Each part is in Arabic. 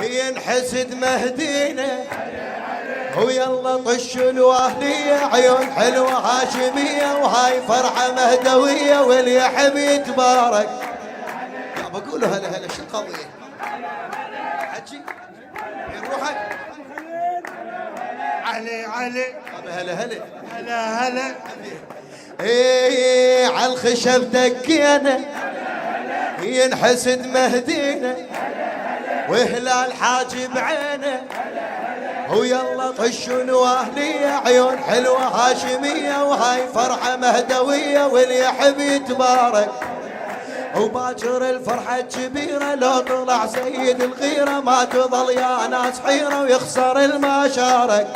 ينحسد مهدينا ويلا طش الواهلية عيون حلوة هاشمية وهاي فرحة مهدوية واليحب يتبارك. يا بقولوا هلا هلا شو القضية حجي روحك علي علي هلا هلا هلا هلا ايه على الخشب دقينا ينحسد مهدينا وهلال حاجب عينه ويلا طشوا الواهلية عيون حلوة هاشمية وهاي فرحة مهدوية واليحب يتبارك. وباكر الفرحة الكبيرة لو طلع سيد الغيرة ما تظل يا ناس حيرة ويخسر المشارك.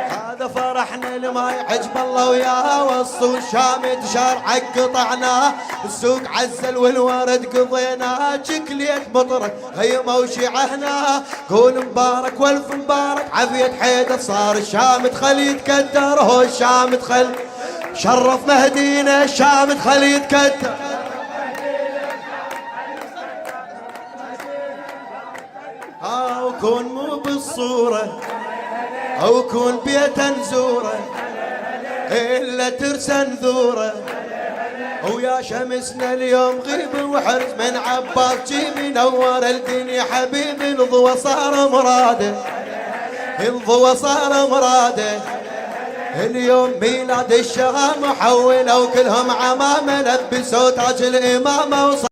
هذا فرحنا لما يعجب الله وياه والصول شامت شارع قطعناه السوق عزل والورد قضيناه شكليت مطرك هيمة وشيعهنا قول مبارك والف مبارك عافية حيدر صار الشام تخل يتكدر هو الشام تخل شرف مهدينا الشام تخل يتكدر. وكون مو بالصورة أو كون بيتا نزوره إلا ترسن ذوره. ويا شمسنا اليوم غيب وحرز من عباس جي منور الدنيا حبيبي الضوى صار مراده الضوى صار مراده. اليوم ميلاد الشغام محولة وكلهم عمامة لبسوا تاج الإمامة